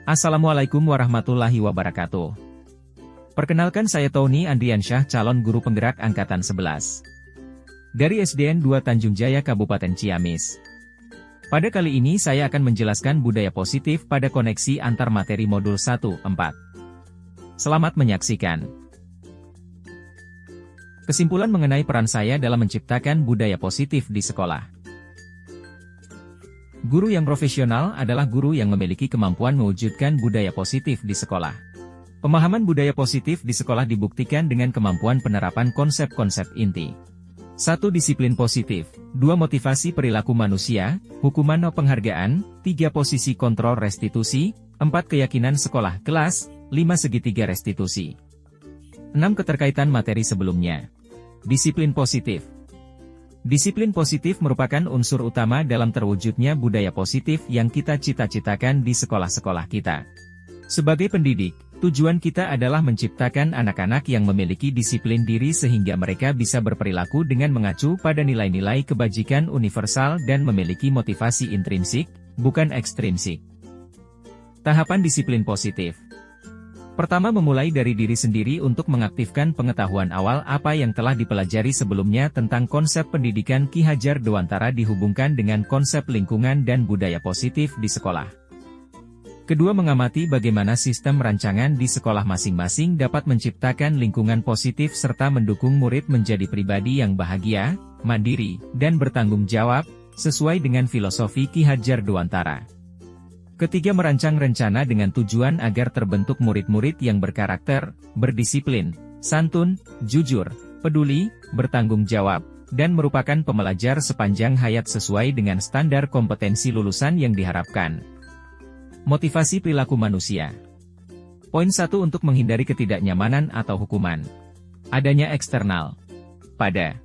Assalamualaikum warahmatullahi wabarakatuh. Perkenalkan, saya Tony Andriansyah, calon guru penggerak Angkatan 11. Dari SDN 2 Tanjung Jaya Kabupaten Ciamis. Pada kali ini saya akan menjelaskan budaya positif pada koneksi antar materi modul 1-4. Selamat menyaksikan. Kesimpulan mengenai peran saya dalam menciptakan budaya positif di sekolah. Guru yang profesional adalah guru yang memiliki kemampuan mewujudkan budaya positif di sekolah. Pemahaman budaya positif di sekolah dibuktikan dengan kemampuan penerapan konsep-konsep inti. 1. Disiplin positif. 2. Motivasi perilaku manusia. Hukuman atau penghargaan. 3. Posisi kontrol restitusi. 4. Keyakinan sekolah kelas. 5. Segitiga restitusi. 6. Keterkaitan materi sebelumnya. Disiplin positif. Disiplin positif merupakan unsur utama dalam terwujudnya budaya positif yang kita cita-citakan di sekolah-sekolah kita. Sebagai pendidik, tujuan kita adalah menciptakan anak-anak yang memiliki disiplin diri sehingga mereka bisa berperilaku dengan mengacu pada nilai-nilai kebajikan universal dan memiliki motivasi intrinsik, bukan ekstrinsik. Tahapan disiplin positif. Pertama, memulai dari diri sendiri untuk mengaktifkan pengetahuan awal apa yang telah dipelajari sebelumnya tentang konsep pendidikan Ki Hajar Dewantara dihubungkan dengan konsep lingkungan dan budaya positif di sekolah. Kedua, mengamati bagaimana sistem rancangan di sekolah masing-masing dapat menciptakan lingkungan positif serta mendukung murid menjadi pribadi yang bahagia, mandiri, dan bertanggung jawab, sesuai dengan filosofi Ki Hajar Dewantara. Ketiga, merancang rencana dengan tujuan agar terbentuk murid-murid yang berkarakter, berdisiplin, santun, jujur, peduli, bertanggung jawab, dan merupakan pembelajar sepanjang hayat sesuai dengan standar kompetensi lulusan yang diharapkan. Motivasi perilaku manusia. Poin 1, untuk menghindari ketidaknyamanan atau hukuman. Adanya eksternal. Pada.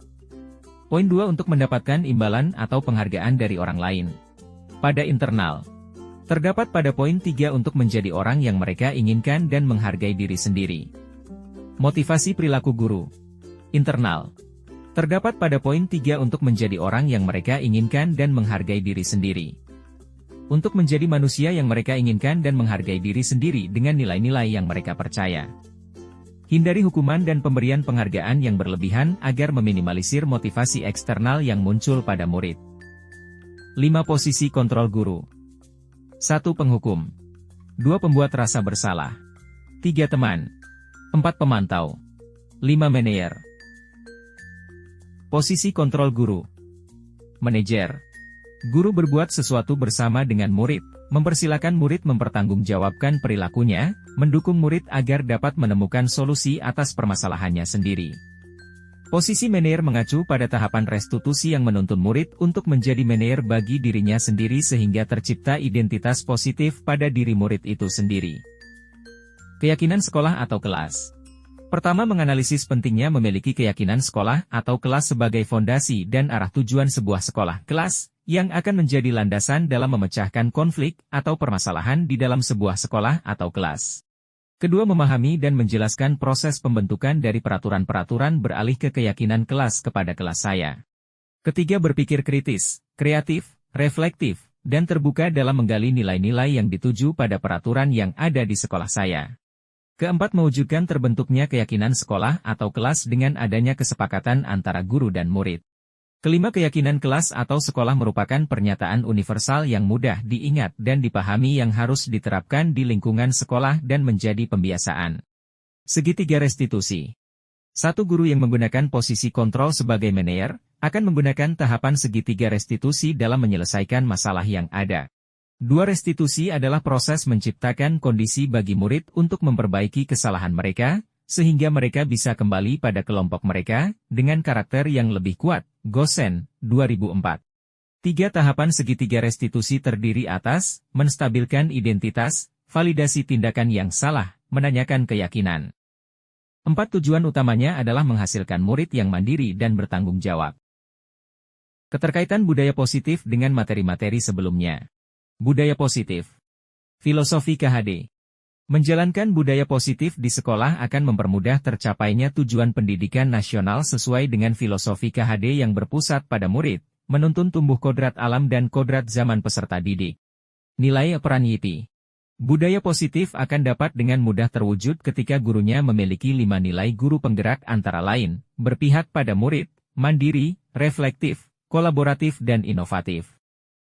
Poin 2, untuk mendapatkan imbalan atau penghargaan dari orang lain. Pada internal. Terdapat pada poin 3, untuk menjadi orang yang mereka inginkan dan menghargai diri sendiri. Motivasi perilaku guru. Internal. Terdapat pada poin 3, untuk menjadi orang yang mereka inginkan dan menghargai diri sendiri. Untuk menjadi manusia yang mereka inginkan dan menghargai diri sendiri dengan nilai-nilai yang mereka percaya. Hindari hukuman dan pemberian penghargaan yang berlebihan agar meminimalisir motivasi eksternal yang muncul pada murid. 5. Posisi kontrol guru. 1. Penghukum. 2. Pembuat rasa bersalah. 3. Teman. 4. Pemantau. 5. Manajer. Posisi kontrol guru. Manajer. Guru berbuat sesuatu bersama dengan murid, mempersilakan murid mempertanggungjawabkan perilakunya, mendukung murid agar dapat menemukan solusi atas permasalahannya sendiri. Posisi manajer mengacu pada tahapan restitusi yang menuntun murid untuk menjadi manajer bagi dirinya sendiri sehingga tercipta identitas positif pada diri murid itu sendiri. Keyakinan sekolah atau kelas. Pertama, menganalisis pentingnya memiliki keyakinan sekolah atau kelas sebagai fondasi dan arah tujuan sebuah sekolah kelas, yang akan menjadi landasan dalam memecahkan konflik atau permasalahan di dalam sebuah sekolah atau kelas. Kedua, memahami dan menjelaskan proses pembentukan dari peraturan-peraturan beralih ke keyakinan kelas kepada kelas saya. Ketiga, berpikir kritis, kreatif, reflektif, dan terbuka dalam menggali nilai-nilai yang dituju pada peraturan yang ada di sekolah saya. Keempat, mewujudkan terbentuknya keyakinan sekolah atau kelas dengan adanya kesepakatan antara guru dan murid. Kelima, keyakinan kelas atau sekolah merupakan pernyataan universal yang mudah diingat dan dipahami yang harus diterapkan di lingkungan sekolah dan menjadi pembiasaan. Segitiga restitusi. 1. Guru yang menggunakan posisi kontrol sebagai manajer, akan menggunakan tahapan segitiga restitusi dalam menyelesaikan masalah yang ada. 2. Restitusi adalah proses menciptakan kondisi bagi murid untuk memperbaiki kesalahan mereka, sehingga mereka bisa kembali pada kelompok mereka, dengan karakter yang lebih kuat. Gosen, 2004. 3. Tahapan segitiga restitusi terdiri atas, menstabilkan identitas, validasi tindakan yang salah, menanyakan keyakinan. 4. Tujuan utamanya adalah menghasilkan murid yang mandiri dan bertanggung jawab. Keterkaitan budaya positif dengan materi-materi sebelumnya. Budaya positif. Filosofi KHD. Menjalankan budaya positif di sekolah akan mempermudah tercapainya tujuan pendidikan nasional sesuai dengan filosofi KHD yang berpusat pada murid, menuntun tumbuh kodrat alam dan kodrat zaman peserta didik. Nilai peran YIPI. Budaya positif akan dapat dengan mudah terwujud ketika gurunya memiliki 5 nilai guru penggerak antara lain, berpihak pada murid, mandiri, reflektif, kolaboratif dan inovatif.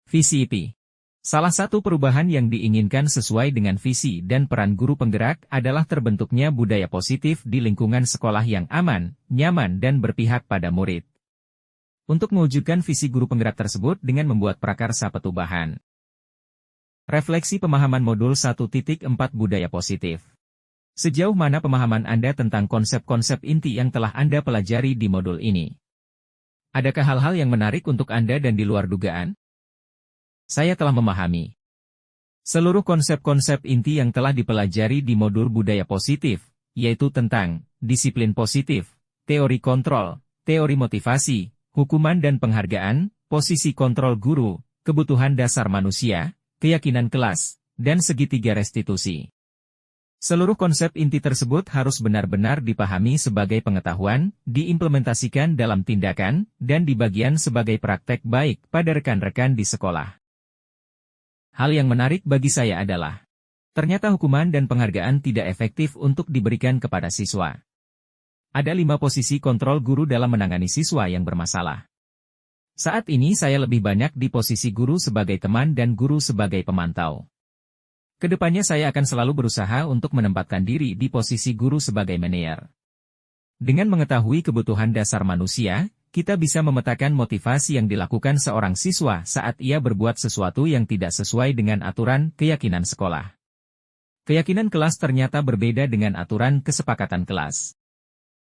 Visi IP. Salah satu perubahan yang diinginkan sesuai dengan visi dan peran guru penggerak adalah terbentuknya budaya positif di lingkungan sekolah yang aman, nyaman dan berpihak pada murid. Untuk mewujudkan visi guru penggerak tersebut dengan membuat prakarsa petubahan. Refleksi pemahaman modul 1.4 Budaya Positif. Sejauh mana pemahaman Anda tentang konsep-konsep inti yang telah Anda pelajari di modul ini? Adakah hal-hal yang menarik untuk Anda dan di luar dugaan? Saya telah memahami seluruh konsep-konsep inti yang telah dipelajari di modul Budaya Positif, yaitu tentang disiplin positif, teori kontrol, teori motivasi, hukuman dan penghargaan, posisi kontrol guru, kebutuhan dasar manusia, keyakinan kelas, dan segitiga restitusi. Seluruh konsep inti tersebut harus benar-benar dipahami sebagai pengetahuan, diimplementasikan dalam tindakan, dan dibagian sebagai praktek baik pada rekan-rekan di sekolah. Hal yang menarik bagi saya adalah, ternyata hukuman dan penghargaan tidak efektif untuk diberikan kepada siswa. Ada 5 posisi kontrol guru dalam menangani siswa yang bermasalah. Saat ini saya lebih banyak di posisi guru sebagai teman dan guru sebagai pemantau. Kedepannya saya akan selalu berusaha untuk menempatkan diri di posisi guru sebagai manajer. Dengan mengetahui kebutuhan dasar manusia, kita bisa memetakan motivasi yang dilakukan seorang siswa saat ia berbuat sesuatu yang tidak sesuai dengan aturan keyakinan sekolah. Keyakinan kelas ternyata berbeda dengan aturan kesepakatan kelas.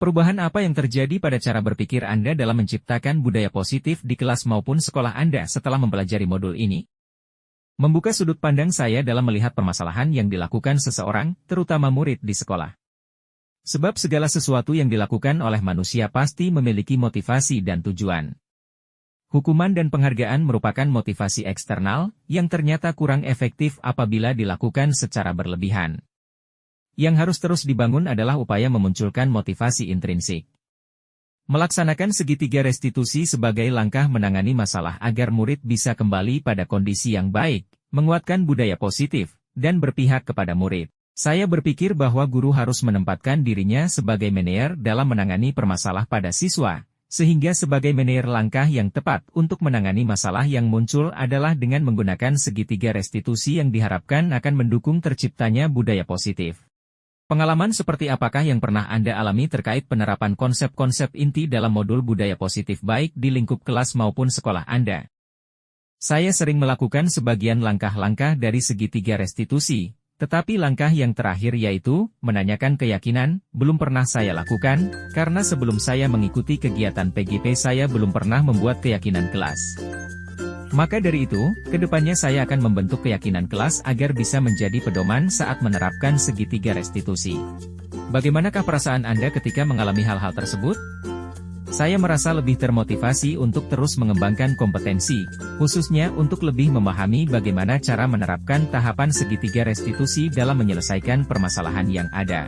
Perubahan apa yang terjadi pada cara berpikir Anda dalam menciptakan budaya positif di kelas maupun sekolah Anda setelah mempelajari modul ini? Membuka sudut pandang saya dalam melihat permasalahan yang dilakukan seseorang, terutama murid di sekolah. Sebab segala sesuatu yang dilakukan oleh manusia pasti memiliki motivasi dan tujuan. Hukuman dan penghargaan merupakan motivasi eksternal, yang ternyata kurang efektif apabila dilakukan secara berlebihan. Yang harus terus dibangun adalah upaya memunculkan motivasi intrinsik. Melaksanakan segitiga restitusi sebagai langkah menangani masalah agar murid bisa kembali pada kondisi yang baik, menguatkan budaya positif, dan berpihak kepada murid. Saya berpikir bahwa guru harus menempatkan dirinya sebagai manajer dalam menangani permasalah pada siswa, sehingga sebagai manajer langkah yang tepat untuk menangani masalah yang muncul adalah dengan menggunakan segitiga restitusi yang diharapkan akan mendukung terciptanya budaya positif. Pengalaman seperti apakah yang pernah Anda alami terkait penerapan konsep-konsep inti dalam modul budaya positif baik di lingkup kelas maupun sekolah Anda? Saya sering melakukan sebagian langkah-langkah dari segitiga restitusi, tetapi langkah yang terakhir yaitu menanyakan keyakinan, belum pernah saya lakukan, karena sebelum saya mengikuti kegiatan PGP saya belum pernah membuat keyakinan kelas. Maka dari itu, kedepannya saya akan membentuk keyakinan kelas agar bisa menjadi pedoman saat menerapkan segitiga restitusi. Bagaimanakah perasaan Anda ketika mengalami hal-hal tersebut? Saya merasa lebih termotivasi untuk terus mengembangkan kompetensi, khususnya untuk lebih memahami bagaimana cara menerapkan tahapan segitiga restitusi dalam menyelesaikan permasalahan yang ada.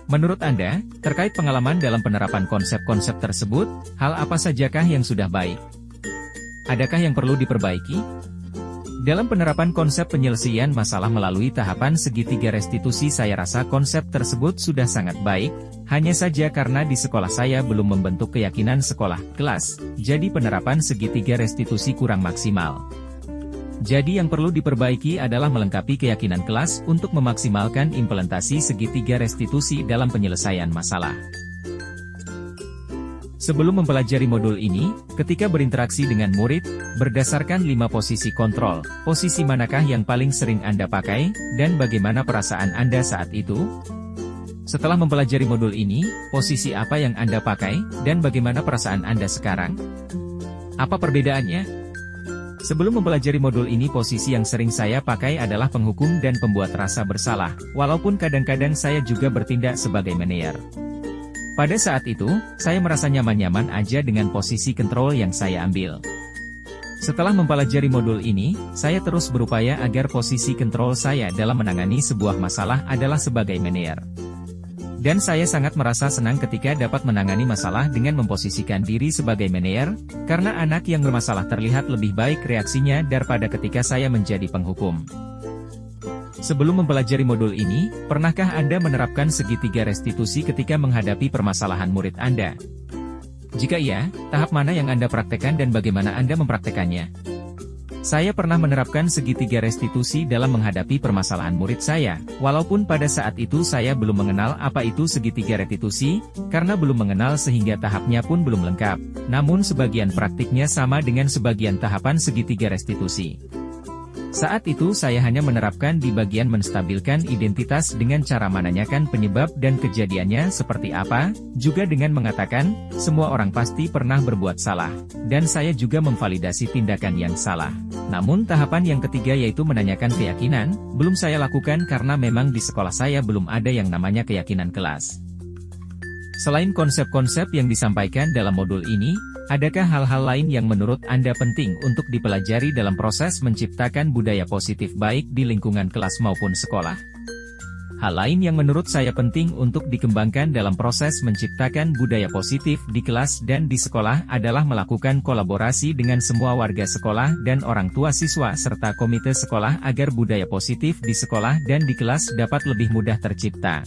Menurut Anda, terkait pengalaman dalam penerapan konsep-konsep tersebut, hal apa sajakah yang sudah baik? Adakah yang perlu diperbaiki? Dalam penerapan konsep penyelesaian masalah melalui tahapan segitiga restitusi saya rasa konsep tersebut sudah sangat baik, hanya saja karena di sekolah saya belum membentuk keyakinan sekolah, kelas, jadi penerapan segitiga restitusi kurang maksimal. Jadi yang perlu diperbaiki adalah melengkapi keyakinan kelas untuk memaksimalkan implementasi segitiga restitusi dalam penyelesaian masalah. Sebelum mempelajari modul ini, ketika berinteraksi dengan murid, berdasarkan 5 posisi kontrol, posisi manakah yang paling sering Anda pakai, dan bagaimana perasaan Anda saat itu? Setelah mempelajari modul ini, posisi apa yang Anda pakai, dan bagaimana perasaan Anda sekarang? Apa perbedaannya? Sebelum mempelajari modul ini posisi yang sering saya pakai adalah penghukum dan pembuat rasa bersalah, walaupun kadang-kadang saya juga bertindak sebagai manajer. Pada saat itu, saya merasa nyaman-nyaman aja dengan posisi kontrol yang saya ambil. Setelah mempelajari modul ini, saya terus berupaya agar posisi kontrol saya dalam menangani sebuah masalah adalah sebagai manajer. Dan saya sangat merasa senang ketika dapat menangani masalah dengan memposisikan diri sebagai manajer, karena anak yang bermasalah terlihat lebih baik reaksinya daripada ketika saya menjadi penghukum. Sebelum mempelajari modul ini, pernahkah Anda menerapkan segitiga restitusi ketika menghadapi permasalahan murid Anda? Jika iya, tahap mana yang Anda praktekkan dan bagaimana Anda mempraktekannya? Saya pernah menerapkan segitiga restitusi dalam menghadapi permasalahan murid saya, walaupun pada saat itu saya belum mengenal apa itu segitiga restitusi, karena belum mengenal sehingga tahapnya pun belum lengkap. Namun sebagian praktiknya sama dengan sebagian tahapan segitiga restitusi. Saat itu saya hanya menerapkan di bagian menstabilkan identitas dengan cara menanyakan penyebab dan kejadiannya seperti apa, juga dengan mengatakan, semua orang pasti pernah berbuat salah, dan saya juga memvalidasi tindakan yang salah. Namun tahapan yang ketiga yaitu menanyakan keyakinan, belum saya lakukan karena memang di sekolah saya belum ada yang namanya keyakinan kelas. Selain konsep-konsep yang disampaikan dalam modul ini, adakah hal-hal lain yang menurut Anda penting untuk dipelajari dalam proses menciptakan budaya positif baik di lingkungan kelas maupun sekolah? Hal lain yang menurut saya penting untuk dikembangkan dalam proses menciptakan budaya positif di kelas dan di sekolah adalah melakukan kolaborasi dengan semua warga sekolah dan orang tua siswa serta komite sekolah agar budaya positif di sekolah dan di kelas dapat lebih mudah tercipta.